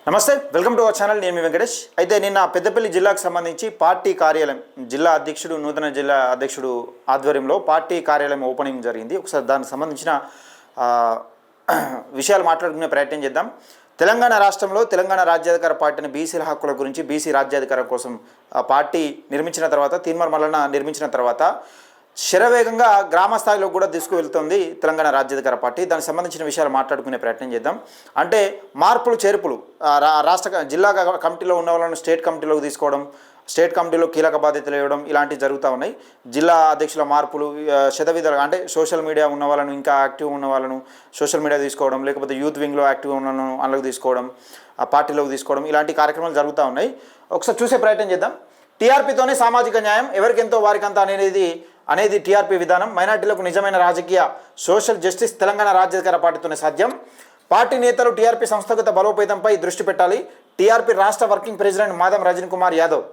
నమస్తే, welcome to our channel. నేను మీ వెంకటేష్. అయితే నిన్న పెద్దపల్లి జిల్లాకు సంబంధించి పార్టీ కార్యాలయం, జిల్లా అధ్యక్షుడు, నూతన జిల్లా అధ్యక్షుడు ఆధ్వర్యంలో పార్టీ కార్యాలయం ఓపెనింగ్ జరిగింది. ఒకసారి దానికి సంబంధించిన విషయాలు మాట్లాడుకునే ప్రయత్నం చేద్దాం. తెలంగాణ రాష్ట్రంలో తెలంగాణ రాజ్యాధికార పార్టీని బీసీల హక్కుల గురించి, బీసీ రాజ్యాధికారం కోసం పార్టీ నిర్మించిన తర్వాత, తీన్మార్ మల్లన్న నిర్మించిన తర్వాత శరవేగంగా గ్రామ స్థాయిలో కూడా తీసుకువెళ్తుంది తెలంగాణ రాజ్యాధికార పార్టీ. దానికి సంబంధించిన విషయాలు మాట్లాడుకునే ప్రయత్నం చేద్దాం. అంటే మార్పులు చేర్పులు, రాష్ట్ర జిల్లా కమిటీలో ఉన్న వాళ్ళను స్టేట్ కమిటీలోకి తీసుకోవడం, స్టేట్ కమిటీలో కీలక బాధ్యతలు ఇవ్వడం, ఇలాంటివి జరుగుతూ ఉన్నాయి. జిల్లా అధ్యక్షుల మార్పులు, శతవిధాలుగా అంటే సోషల్ మీడియా ఉన్న వాళ్ళను, ఇంకా యాక్టివ్ ఉన్న వాళ్ళను సోషల్ మీడియా తీసుకోవడం, లేకపోతే యూత్ వింగ్లో యాక్టివ్ ఉన్న వాళ్ళను అందులోకి తీసుకోవడం, ఆ పార్టీలోకి తీసుకోవడం, ఇలాంటి కార్యక్రమాలు జరుగుతూ ఉన్నాయి. ఒకసారి చూసే ప్రయత్నం చేద్దాం. టీఆర్పీతోనే సామాజిక న్యాయం, ఎవరికెంతో వారికంతా అనేది టీఆర్పీ విధానం. మైనార్టీలకు నిజమైన రాజకీయ సోషల్ జస్టిస్ తెలంగాణ రాజ్యాధికార పార్టీతోనే సాధ్యం. పార్టీ నేతలు టీఆర్పీ సంస్థాగత బలోపేతంపై దృష్టి పెట్టాలి. టీఆర్పీ రాష్ట్ర వర్కింగ్ ప్రెసిడెంట్ మాదం రజనీ కుమార్ యాదవ్.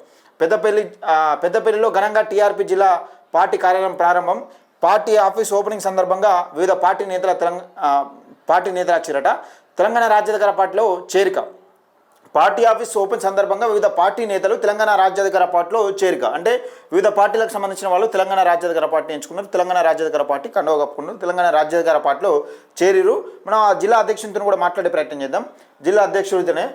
పెద్దపల్లిలో ఘనంగా టీఆర్పీ జిల్లా పార్టీ కార్యాలయం ప్రారంభం. పార్టీ ఆఫీస్ ఓపెనింగ్ సందర్భంగా వివిధ పార్టీ నేతలు వచ్చారట. తెలంగాణ రాజ్యాధికార పార్టీలో చేరిక. పార్టీ ఆఫీస్ ఓపెన్ సందర్భంగా వివిధ పార్టీ నేతలు తెలంగాణ రాజ్యాధికార పార్టీలో చేరిక. అంటే వివిధ పార్టీలకు సంబంధించిన వాళ్ళు తెలంగాణ రాజ్యాధికార పార్టీ ఎంచుకున్నారు. తెలంగాణ రాజ్యాధికార పార్టీ కండువా కప్పుకున్నారు. తెలంగాణ రాజ్యాధికార పార్టీలో చేరిరు. మనం ఆ జిల్లా అధ్యక్షుడితో కూడా మాట్లాడే ప్రయత్నం చేద్దాం. జిల్లా అధ్యక్షుడితోనే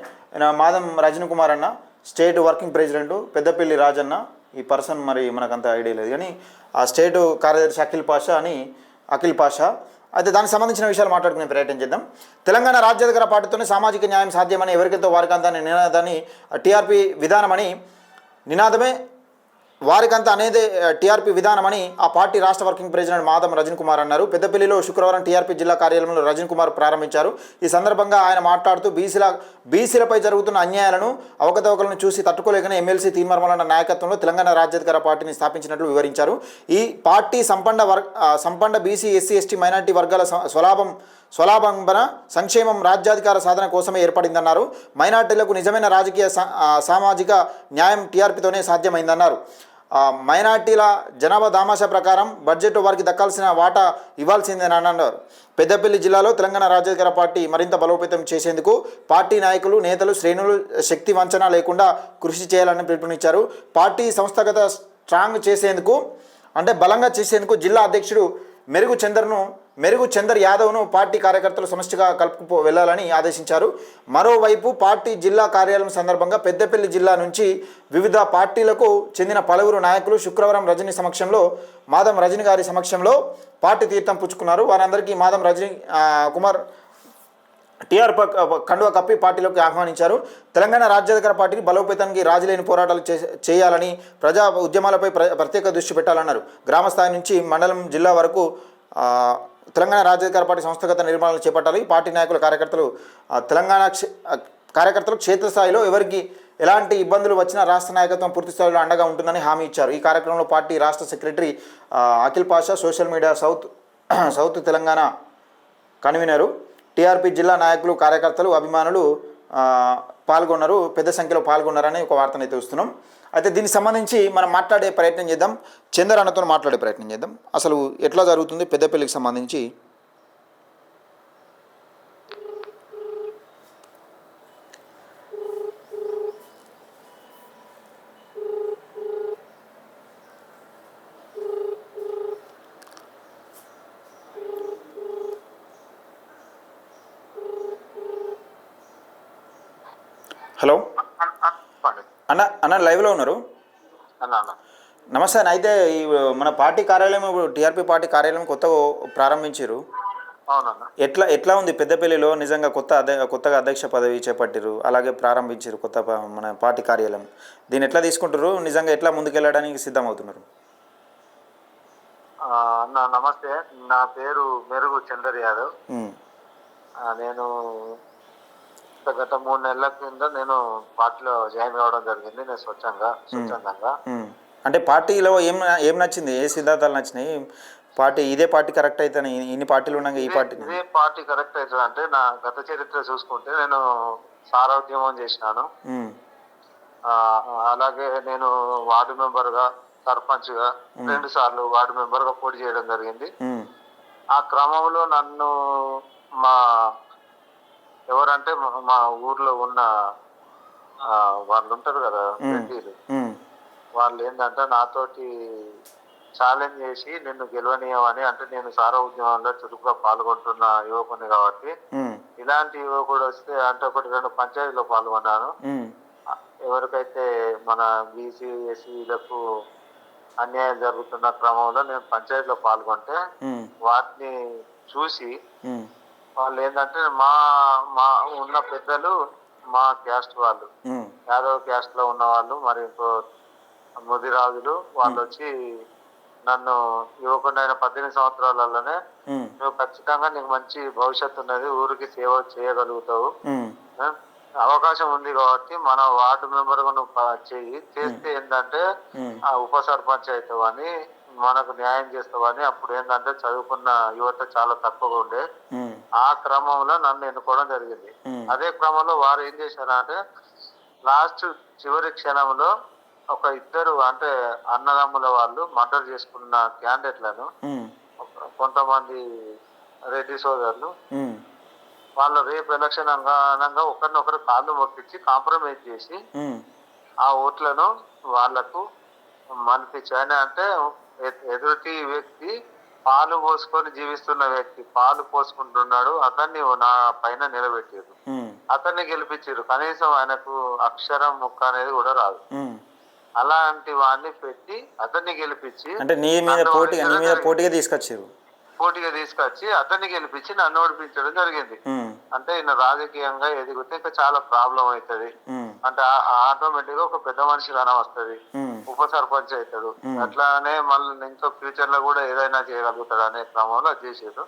మాదం రజనీ కుమార్ అన్న, state working president Peddapalli Rajanna. ఈ పర్సన్ మరి మనకంత ఐడియా లేదు, కానీ ఆ స్టేట్ కార్యదర్శి అఖిల్ పాషా. అయితే దానికి సంబంధించిన విషయాలు మాట్లాడుకునే ప్రయత్నం చేద్దాం. తెలంగాణ రాజ్యాధికార పార్టీతోనే సామాజిక న్యాయం సాధ్యమని, ఎవరికెంతో వారికంతా నినాదాన్ని టీఆర్పీ విధానమని, నినాదమే వారికంతా అనేది టీఆర్పీ విధానమని ఆ పార్టీ రాష్ట్ర వర్కింగ్ ప్రెసిడెంట్ మాదం రజనీ కుమార్ అన్నారు. పెద్దపల్లిలో శుక్రవారం టీఆర్పీ జిల్లా కార్యాలయంలో రజనీ కుమార్ ప్రారంభించారు. ఈ సందర్భంగా ఆయన మాట్లాడుతూ బీసీలపై జరుగుతున్న అన్యాయాలను, అవకతవకలను చూసి తట్టుకోలేకనే ఎమ్మెల్సీ తీన్మార్ మల్లన్న నాయకత్వంలో తెలంగాణ రాజ్యాధికార పార్టీని స్థాపించినట్లు వివరించారు. ఈ పార్టీ సంపన్న బీసీ, ఎస్సీ, ఎస్టీ, మైనార్టీ వర్గాల స్వలాభంబన సంక్షేమం, రాజ్యాధికార సాధన కోసమే ఏర్పడిందన్నారు. మైనార్టీలకు నిజమైన రాజకీయ సామాజిక న్యాయం టీఆర్పీతోనే సాధ్యమైందన్నారు. మైనార్టీల జనాభా దామాషా ప్రకారం బడ్జెట్ వారికి దక్కాల్సిన వాటా ఇవ్వాల్సిందేనని అన్నారు. పెద్దపల్లి జిల్లాలో తెలంగాణ రాజ్యాధికార పార్టీ మరింత బలోపేతం చేసేందుకు పార్టీ నాయకులు, నేతలు, శ్రేణులు శక్తి వంచన లేకుండా కృషి చేయాలని పిలుపునిచ్చారు. పార్టీ సంస్థాగత స్ట్రాంగ్ చేసేందుకు, అంటే బలంగా చేసేందుకు జిల్లా అధ్యక్షుడు మెరుగు చందర్ యాదవ్ను పార్టీ కార్యకర్తలు సమష్టిగా కలుపుకు వెళ్లాలని ఆదేశించారు. మరోవైపు పార్టీ జిల్లా కార్యాలయం సందర్భంగా పెద్దపల్లి జిల్లా నుంచి వివిధ పార్టీలకు చెందిన పలువురు నాయకులు శుక్రవారం మాదం రజనీ గారి సమక్షంలో పార్టీ తీర్థం పుచ్చుకున్నారు. వారందరికీ మాదం రజనీ కుమార్ టీఆర్పీ కండువా కప్పి పార్టీలోకి ఆహ్వానించారు. తెలంగాణ రాజ్యాధికార పార్టీకి బలోపేతానికి రాజీలేని పోరాటాలు చేయాలని, ప్రజా ఉద్యమాలపై ప్రత్యేక దృష్టి పెట్టాలన్నారు. గ్రామ స్థాయి నుంచి మండలం, జిల్లా వరకు తెలంగాణ రాజ్యాధికార పార్టీ సంస్థాగత నిర్మాణాలు చేపట్టాలి. పార్టీ నాయకులు, కార్యకర్తలు క్షేత్రస్థాయిలో ఎవరికి ఎలాంటి ఇబ్బందులు వచ్చినా రాష్ట్ర నాయకత్వం పూర్తి స్థాయిలో అండగా ఉంటుందని హామీ ఇచ్చారు. ఈ కార్యక్రమంలో పార్టీ రాష్ట్ర secretary Akhil Pasha, social media south Telangana convener, TRP జిల్లా నాయకులు, కార్యకర్తలు, అభిమానులు పాల్గొన్నారు. పెద్ద సంఖ్యలో పాల్గొన్నారని ఒక వార్తనైతే వస్తున్నాం. అయితే దీనికి సంబంధించి మనం మాట్లాడే ప్రయత్నం చేద్దాం. చందర్ అన్నతో మాట్లాడే ప్రయత్నం చేద్దాం. అసలు ఎట్లా జరుగుతుంది పెద్దపల్లికి సంబంధించి. హలో అన్న లైవ్లో ఉన్నారు. నమస్తే అన్న. అయితే ఈ మన పార్టీ కార్యాలయం, టీఆర్పీ పార్టీ కార్యాలయం కొత్తగా ప్రారంభించారు. ఎట్లా ఉంది పెద్దపల్లిలో? నిజంగా కొత్తగా అధ్యక్ష పదవి చేపట్టారు, అలాగే ప్రారంభించారు కొత్త మన పార్టీ కార్యాలయం. దీన్ని ఎట్లా తీసుకుంటారు? నిజంగా ఎట్లా ముందుకెళ్ళడానికి సిద్ధమవుతున్నారు? నమస్తే, నా పేరు మెరుగు చందర్ యాదవ్. నేను గత 3 నెలల కింద నేను పార్టీలో జాయిన్ కావడం జరిగింది. నేను స్వచ్ఛందంగా. అంటే పార్టీలో ఏం నచ్చింది? ఏ సిద్ధాంతాలు నచ్చినాయి? ఇదే పార్టీ కరెక్ట్ అవుతాను, ఇన్ని పార్టీలు ఉన్నాక ఇదే పార్టీ కరెక్ట్ అవుతుంది అంటే, నా గత చరిత్ర చూసుకుంటే నేను సారోద్యమం చేసినాను. అలాగే నేను వార్డు మెంబర్ గా, సర్పంచ్ గా 2 సార్లు వార్డు మెంబర్ గా పోటీ చేయడం జరిగింది. ఆ క్రమంలో నన్ను మా ఎవరంటే మా ఊర్లో ఉన్న వాళ్ళు ఉంటారు కదా రెడ్డిలు. వాళ్ళు ఏంటంటే నాతోటి ఛాలెంజ్ చేసి నిన్ను గెలవనీయమని, అంటే నేను సారా ఉద్యమంలో చురుకుగా పాల్గొంటున్న యువకుని కాబట్టి ఇలాంటి యువకుడు వస్తే అంటే 1-2 పంచాయతీలో పాల్గొన్నాను. ఎవరికైతే మన బీసీ ఎస్సీలకు అన్యాయం జరుగుతున్న క్రమంలో నేను పంచాయతీలో పాల్గొంటే వాటిని చూసి వాళ్ళు ఏంటంటే మా మా ఉన్న పెద్దలు మా క్యాస్ట్ వాళ్ళు, యాదవ్ క్యాస్ట్ లో ఉన్న వాళ్ళు, మరి ఇంకో ముదిరాజులు వాళ్ళు వచ్చి నన్ను యువకుడైన 18 సంవత్సరాలలోనే నువ్వు ఖచ్చితంగా నీకు మంచి భవిష్యత్తు ఉన్నది, ఊరికి సేవ చేయగలుగుతావు, అవకాశం ఉంది కాబట్టి మన వార్డు మెంబర్ గా నువ్వు చేస్తే ఏంటంటే ఆ ఉప సర్పంచ్ అవుతావని, మనకు న్యాయం చేస్తావని. అప్పుడు ఏంటంటే చదువుకున్న యువత చాలా తక్కువగా ఉండే, ఆ క్రమంలో నన్ను ఎన్నుకోవడం జరిగింది. అదే క్రమంలో వారు ఏం చేశారంటే లాస్ట్ చివరి క్షణంలో ఒక ఇద్దరు అంటే అన్నదమ్ముల వాళ్ళు మర్డర్ చేసుకున్న క్యాండిడేట్లను కొంతమంది రెడ్డి సోదరులు వాళ్ళు రేపు ఎలక్షన్ అనగా ఒకరినొకరు కాళ్ళు మొక్కించి కాంప్రమైజ్ చేసి ఆ ఓట్లను వాళ్లకు మనిపించాయని. అంటే ఎదుటి వ్యక్తి పాలు పోసుకొని జీవిస్తున్న వ్యక్తి పాలు పోసుకుంటున్నాడు, అతన్ని నా పైన నిలబెట్టారు, అతన్ని గెలిపించారు. కనీసం ఆయనకు అక్షరం ముక్క అనేది కూడా రాదు. అలాంటి వాడిని పెట్టి అతన్ని గెలిపించి అంటే నీ మీద పోటీగా తీసుకొచ్చి అతన్ని గెలిపించి నన్ను ఓడిపించడం జరిగింది. అంటే ఈయన రాజకీయంగా ఎదిగితే ఇంకా చాలా ప్రాబ్లం అవుతుంది, అంటే ఆటోమేటిక్ గా ఒక పెద్ద మనిషి ధనం వస్తుంది, ఉప సర్పంచ్ అవుతాడు, అట్లానే మళ్ళీ ఇంకా ఫ్యూచర్ లో కూడా ఏదైనా చేయగలుగుతాడు అనే క్రమంలో అది చేసాడు.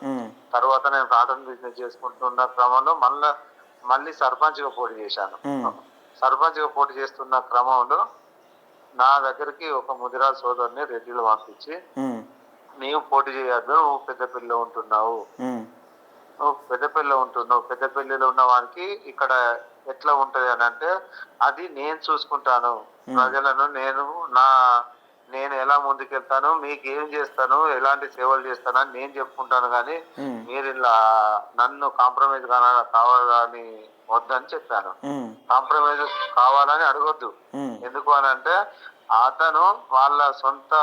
తర్వాత నేను కాటన్ బిజినెస్ చేసుకుంటున్న క్రమంలో మళ్ళీ సర్పంచ్ గా పోటీ చేశాను. సర్పంచ్ గా పోటీ చేస్తున్న క్రమంలో నా దగ్గరికి ఒక ముదిరాజ్ సోదరుని రెడ్డిలో పంపించి, నీవు పోటీ చేయొద్దు, నువ్వు పెద్దపల్లిలో ఉంటున్నావు, పెద్దపల్లిలో ఉన్న వానికి ఇక్కడ ఎట్లా ఉంటది అని అంటే, అది నేను చూసుకుంటాను ప్రజలను, నేను ఎలా ముందుకెళ్తాను, మీకు ఏం చేస్తాను, ఎలాంటి సేవలు చేస్తాను అని నేను చెప్పుకుంటాను, కానీ మీరు ఇలా నన్ను కాంప్రమైజ్ కావాలని వద్దని చెప్పాను. కాంప్రమైజ్ కావాలని అడగొద్దు, ఎందుకు అని అంటే అతను వాళ్ళ సొంత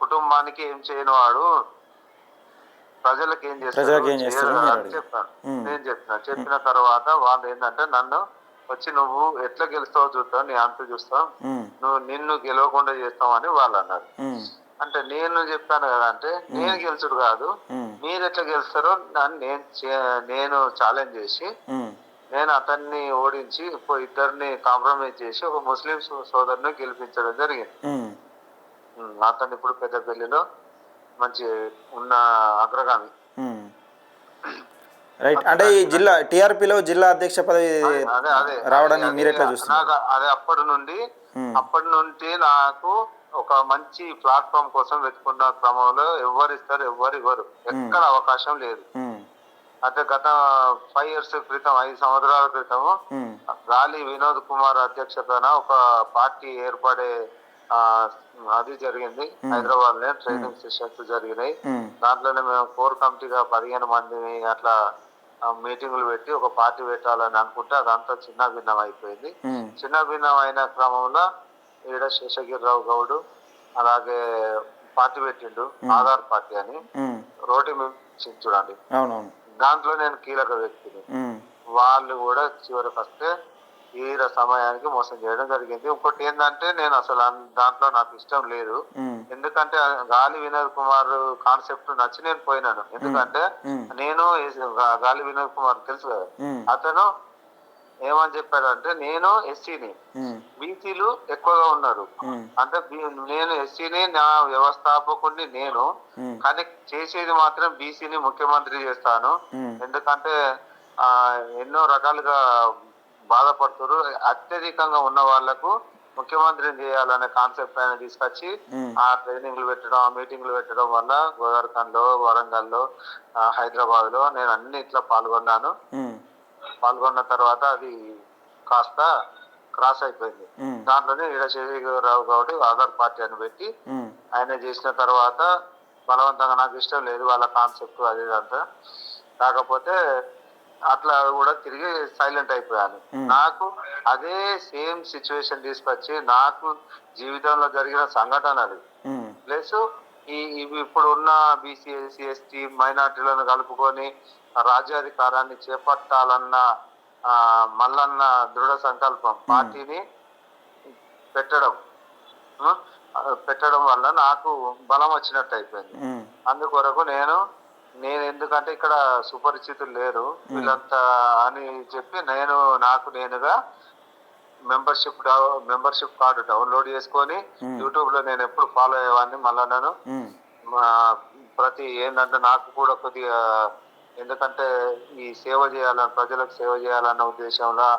కుటుంబానికి ఏం చేయని వాడు, ప్రజలకు ఏం చేస్తాడు అని చెప్పాను. నేను చెప్పిన తర్వాత వాళ్ళు ఏంటంటే నన్ను వచ్చి నువ్వు ఎట్లా గెలుస్తావో చూస్తావు, నీ అంత చూస్తావు, నిన్ను గెలవకుండా చేస్తావు అని వాళ్ళు అన్నారు. అంటే నేను చెప్పాను కదా, అంటే నేను గెలుచుడు కాదు, మీరు ఎట్లా గెలుస్తారో నేను ఛాలెంజ్ చేసి నేను అతన్ని ఓడించి ఇద్దరిని కాంప్రమైజ్ చేసి ఒక ముస్లిం సోదరుని గెలిపించడం జరిగింది. అతను ఇప్పుడు పెద్దపల్లిలో మంచి ఉన్న అగ్రగామి. రైట్. అంటే ఈ జిల్లా టీఆర్పీలో జిల్లా అధ్యక్ష పదవి రావడానికి మీరు ఎట్లా చూస్తున్నారు? అదే అప్పటి నుండి నాకు ఒక మంచి ప్లాట్ఫామ్ కోసం వెతుకున్న క్రమంలో ఎవరు ఇవ్వరు, ఎక్కడ అవకాశం లేదు. అంటే గత 5 years క్రితం, 5 సంవత్సరాల క్రితం గాలి వినోద్ కుమార్ అధ్యక్షతన ఒక పార్టీ ఏర్పడే అది జరిగింది హైదరాబాద్ లో, ట్రైనింగ్ సెషన్స్ జరిగినాయి. దాంట్లోనే మేము కోర్ కమిటీగా 15 మందిని అట్లా మీటింగులు పెట్టి ఒక పార్టీ పెట్టాలని అనుకుంటే అదంతా చిన్న భిన్నం అయిపోయింది. చిన్న భిన్నం అయిన క్రమంలో ఈడ శేషగిరిరావు గౌడ్ అలాగే పార్టీ పెట్టిండు, ఆధార్ పార్టీ అని, రోటి చూడండి, దాంట్లో నేను కీలక వ్యక్తిని. వాళ్ళు కూడా చివరికి వస్తే ఈర సమయానికి మోసం చేయడం జరిగింది. ఇంకోటి ఏంటంటే నేను అసలు దాంట్లో నాకు ఇష్టం లేదు, ఎందుకంటే గాలి వినోద్ కుమార్ కాన్సెప్ట్ నచ్చి నేను పోయినాను. ఎందుకంటే నేను గాలి వినోద్ కుమార్ తెలుసు కదా, అతను ఏమని చెప్పాడంటే నేను ఎస్సీని, బీసీలు ఎక్కువగా ఉన్నారు, అంటే నేను ఎస్సీని, నా వ్యవస్థాపకుడిని నేను, కానీ చేసేది మాత్రం బీసీని ముఖ్యమంత్రి చేస్తాను, ఎందుకంటే ఎన్నో రకాలుగా బాధపడుతున్నారు, అత్యధికంగా ఉన్న వాళ్లకు ముఖ్యమంత్రిని చేయాలనే కాన్సెప్ట్ ఆయన తీసుకొచ్చి ఆ ట్రైనింగ్లు పెట్టడం, ఆ మీటింగ్లు పెట్టడం వల్ల గోదావరిఖండ్ లో, వరంగల్ లో, హైదరాబాద్ లో నేను అన్నిట్లో పాల్గొన్నాను. పాల్గొన్న తర్వాత అది కాస్త క్రాస్ అయిపోయింది. దాంట్లోనే శేషగిరిరావు గౌడ్ ఆధార్ పార్టీ అని పెట్టి ఆయన చేసిన తర్వాత బలవంతంగా నాకు ఇష్టం లేదు వాళ్ళ కాన్సెప్ట్ అది అంతా. కాకపోతే అట్లా కూడా తిరిగి సైలెంట్ అయిపోయాను. నాకు అదే సేమ్ సిచ్యువేషన్ తీసుకొచ్చి నాకు జీవితంలో జరిగిన సంఘటనలు ప్లస్ ఇవి ఇప్పుడు ఉన్న బీసీ ఎస్సీ ఎస్టీ మైనార్టీలను కలుపుకొని రాజ్యాధికారాన్ని చేపట్టాలన్న మల్లన్న దృఢ సంకల్పం పార్టీని పెట్టడం పెట్టడం వల్ల నాకు బలం వచ్చినట్టు అయిపోయింది. అందుకొరకు నేను ఎందుకంటే ఇక్కడ సుపరిచితులు లేరు వీళ్ళంతా అని చెప్పి నాకు నేనుగా మెంబర్షిప్ కార్డు డౌన్లోడ్ చేసుకొని యూట్యూబ్ లో నేను ఎప్పుడు ఫాలో అయ్యేవాడిని. మళ్ళా నేను ప్రతి ఏంటంటే నాకు కూడా కొద్దిగా ఎందుకంటే ఈ సేవ చేయాలని ప్రజలకు సేవ చేయాలన్న ఉద్దేశంలో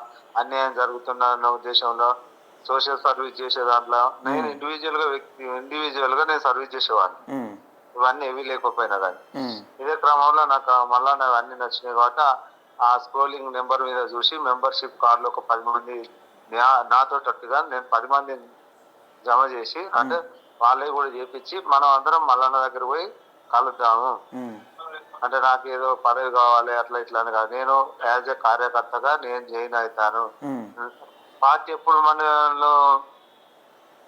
అన్యాయం జరుగుతుందన్న ఉద్దేశంలో సోషల్ సర్వీస్ చేసే దాంట్లో నేను ఇండివిజువల్ గా నేను సర్వీస్ చేసేవాడిని. ఇవన్నీ ఏవి లేకపోయినా కానీ ఇదే క్రమంలో నాకు మళ్ళా నాకు అన్ని నచ్చినాయి కాబట్టి ఆ స్క్రోలింగ్ నెంబర్ మీద చూసి మెంబర్షిప్ కార్డులో ఒక 10 మంది నాతో తట్టుగా నేను 10 మందిని జమ చేసి అంటే వాళ్ళే కూడా చేపించి మనం అందరం మల్లన్న దగ్గర పోయి కలుద్దాము. అంటే నాకు ఏదో పదవి కావాలి అట్లా ఇట్లా అని కాదు, నేను యాజ్ ఎ కార్యకర్తగా నేను జాయిన్ అవుతాను. పార్టీ ఎప్పుడు మనలో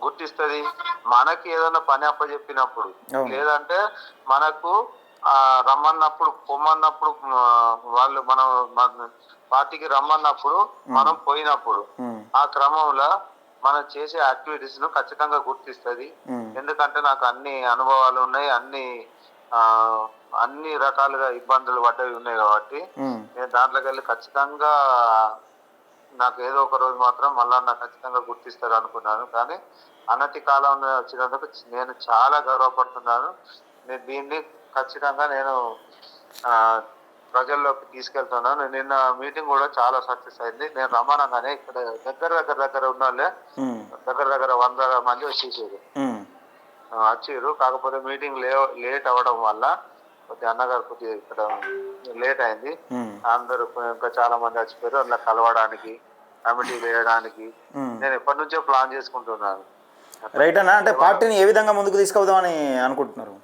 గుర్తిస్తుంది మనకి ఏదైనా పని అప్పచెప్పినప్పుడు, లేదంటే మనకు రమ్మన్నప్పుడు పొమ్మన్నప్పుడు వాళ్ళు మనం పార్టీకి రమ్మన్నప్పుడు మనం పోయినప్పుడు ఆ క్రమంలో మనం చేసే యాక్టివిటీస్ ను ఖచ్చితంగా గుర్తిస్తుంది. ఎందుకంటే నాకు అన్ని అనుభవాలు ఉన్నాయి, అన్ని రకాలుగా ఇబ్బందులు పడ్డవి ఉన్నాయి కాబట్టి నేను దాంట్లోకి వెళ్ళి ఖచ్చితంగా నాకు ఏదో ఒక రోజు మాత్రం మళ్ళా నాకు ఖచ్చితంగా గుర్తిస్తారు అనుకున్నాను. కానీ అనతి కాలంలో వచ్చినందుకు నేను చాలా గర్వపడుతున్నాను. నేను దీన్ని ఖచ్చితంగా నేను ప్రజల్లోకి తీసుకెళ్తున్నాను. నిన్న మీటింగ్ కూడా చాలా సక్సెస్ అయింది. నేను రమ్మనగానే ఇక్కడ దగ్గర ఉన్న వాళ్ళే దగ్గర 100 మంది వచ్చారు. కాకపోతే మీటింగ్ లేట్ అవ్వడం వల్ల కొద్దిగా అన్నగారు కొద్దిగా ఇక్కడ లేట్ అయింది. అందరూ ఇంకా చాలా మంది వచ్చిపోయారు. అందులో కలవడానికి కమిటీ వేయడానికి నేను ఎప్పటి నుంచో ప్లాన్ చేసుకుంటున్నాను. రైట్ అన్న, అంటే పార్టీని ఏ విధంగా ముందుకు తీసుకుపోదామని అనుకుంటున్నారు?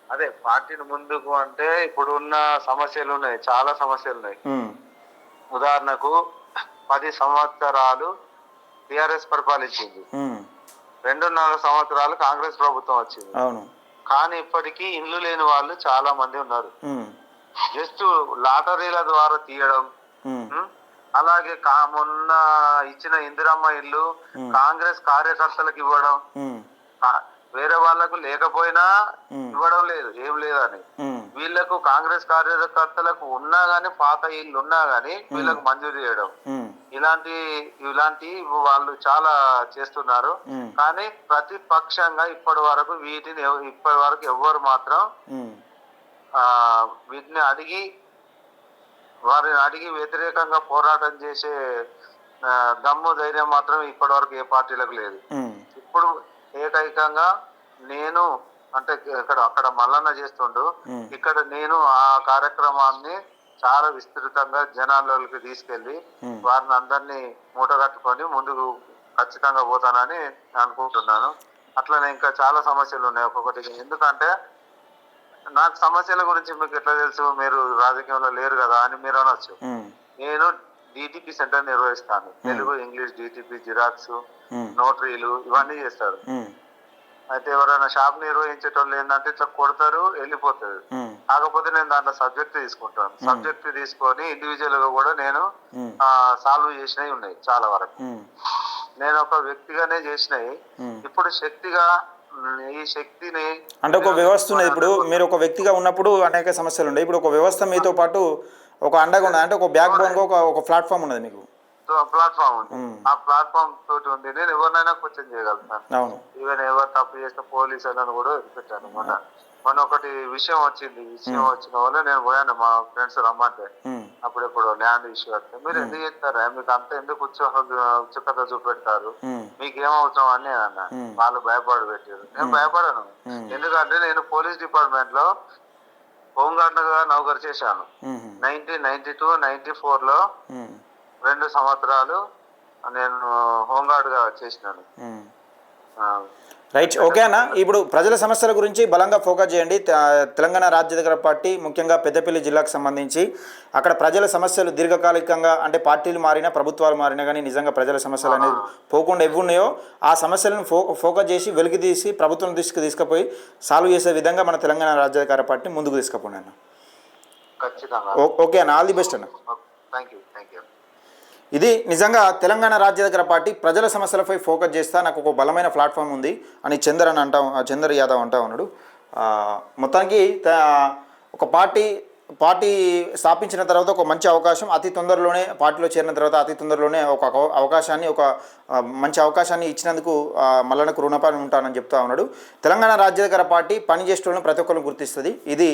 అదే పార్టీని ముందుకు అంటే ఇప్పుడు ఉన్న సమస్యలు ఉన్నాయి, చాలా సమస్యలు ఉన్నాయి. ఉదాహరణకు 10 సంవత్సరాలు టిఆర్ఎస్ పరిపాలించింది, 2.5 సంవత్సరాలు కాంగ్రెస్ ప్రభుత్వం వచ్చింది. కానీ ఇప్పటికీ ఇల్లు లేని వాళ్ళు చాలా మంది ఉన్నారు. జస్ట్ లాటరీల ద్వారా తీయడం, అలాగే మొన్న ఇచ్చిన ఇందిరమ్మ ఇల్లు కాంగ్రెస్ కార్యకర్తలకు ఇవ్వడం, వేరే వాళ్లకు లేకపోయినా ఇవ్వడం లేదు, ఏం లేదని. వీళ్లకు కాంగ్రెస్ కార్యకర్తలకు ఉన్నా గానీ పాత ఇల్లు ఉన్నా గానీ వీళ్ళకు మంజూరు చేయడం, ఇలాంటి వాళ్ళు చాలా చేస్తున్నారు. కానీ ప్రతిపక్షంగా ఇప్పటి వరకు ఎవ్వరు మాత్రం వారిని అడిగి వ్యతిరేకంగా పోరాటం చేసే దమ్ము ధైర్యం మాత్రం ఇప్పటి వరకు ఏ పార్టీలకు లేదు. ఇప్పుడు ఏకైకంగా నేను అంటే అక్కడ మల్లన్న చేస్తుండు, ఇక్కడ నేను ఆ కార్యక్రమాన్ని చాలా విస్తృతంగా జనాల్లోకి తీసుకెళ్లి వారిని అందరినీ మూటగట్టుకొని ముందుకు ఖచ్చితంగా పోతానని అనుకుంటున్నాను. అట్లనే ఇంకా చాలా సమస్యలు ఉన్నాయి ఒక్కొక్కటి. ఎందుకంటే నాకు సమస్యల గురించి మీకు ఎట్లా తెలుసు, మీరు రాజకీయంలో లేరు కదా అని మీరు అనొచ్చు. నేను డిటిపి సెంటర్ నిర్వహిస్తాను. తెలుగు ఇంగ్లీష్ డిటిపి, జిరాక్స్, నోటరీలు ఇవన్నీ చేస్తారు. అయితే ఎవరైనా షాప్ నిర్వహించేటోళ్ళు ఏంటంటే ఇట్లా కొడతారు, వెళ్ళిపోతారు. కాకపోతే నేను దాంట్లో సబ్జెక్ట్ తీసుకుంటాను. సబ్జెక్ట్ తీసుకొని ఇండివిజువల్ గా కూడా నేను సాల్వ్ చేసినవి ఉన్నాయి చాలా వరకు. నేను ఒక వ్యక్తిగానే చేసినవి. ఇప్పుడు ఈ శక్తిని అంటే ఒక వ్యవస్థ ఉన్నది. ఇప్పుడు మీరు ఒక వ్యక్తిగా ఉన్నప్పుడు అనేక సమస్యలు ఉన్నాయి. ఇప్పుడు ఒక వ్యవస్థ మీతో పాటు ఒక అండగా ఉన్నది, అంటే ఒక బ్యాక్ బోన్ ఒక ప్లాట్ఫామ్ ఉన్నది మీకు. ప్లాట్ఫామ్ ఉంది, ఆ ప్లాట్ఫామ్ తోటి ఉంది. నేను ఎవరినైనా క్వశ్చన్ చేయగలుగుతాను. ఈవెన్ ఎవరు తప్పు చేస్తే పోలీసులను కూడా వదిలిపెట్టాను. మొన్న ఒకటి విషయం వచ్చిన వల్ల నేను పోయాను, మా ఫ్రెండ్స్ రమ్మంటే. అప్పుడెప్పుడు ల్యాండ్ ఇష్యూ వస్తే మీరు ఎందుకు చేస్తారా, మీకు అంత ఎందుకు ఉత్సుకత చూపెడతారు, మీకు ఏమవుతాం అని అన్న. వాళ్ళు భయపడి పెట్టారు. నేను భయపడను, ఎందుకంటే నేను పోలీస్ డిపార్ట్మెంట్ లో హోంగార్డ్ గా నౌకరు చేశాను. 1992, 94 లో 2 సంవత్సరాలు నేను హోంగార్డ్ గా చేసినాను. రైట్, ఓకే అన్న. ఇప్పుడు ప్రజల సమస్యల గురించి బలంగా ఫోకస్ చేయండి. తెలంగాణ రాజ్యాధికార పార్టీ ముఖ్యంగా పెద్దపల్లి జిల్లాకు సంబంధించి అక్కడ ప్రజల సమస్యలు దీర్ఘకాలికంగా అంటే పార్టీలు మారినా ప్రభుత్వాలు మారినా కానీ నిజంగా ప్రజల సమస్యలు అనేది పోకుండా ఉన్నాయో ఆ సమస్యలను ఫోకస్ చేసి వెలికి తీసి ప్రభుత్వం దృష్టికి తీసుకుపోయి సాల్వ్ చేసే విధంగా మన తెలంగాణ రాజ్యాధికార పార్టీ ముందుకు తీసుకుపోండి అన్న. ఓకే అన్న, ఆల్ ది బెస్ట్ అన్న. Thank you. ఇది నిజంగా తెలంగాణ రాజ్యాధికార పార్టీ ప్రజల సమస్యలపై ఫోకస్ చేస్తా నాకు ఒక బలమైన ప్లాట్ఫామ్ ఉంది అని చందర్ యాదవ్ అంటా ఉన్నాడు. మొత్తానికి ఒక పార్టీ స్థాపించిన తర్వాత ఒక మంచి అవకాశం అతి తొందరలోనే పార్టీలో చేరిన తర్వాత అతి తొందరలోనే ఒక మంచి అవకాశాన్ని ఇచ్చినందుకు మల్లన్నకు రుణపడి ఉంటానని చెప్తా ఉన్నాడు. తెలంగాణ రాజ్యాధికార పార్టీ పనిచేసేటోళ్ళని ప్రతి ఒక్కరిని గుర్తిస్తుంది. ఇది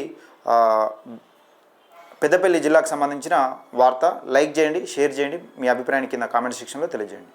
పెద్దపల్లి జిల్లాకు సంబంధించిన వార్త. లైక్ చేయండి, షేర్ చేయండి, మీ అభిప్రాయాన్ని కింద కామెంట్ సెక్షన్లో తెలియజేయండి.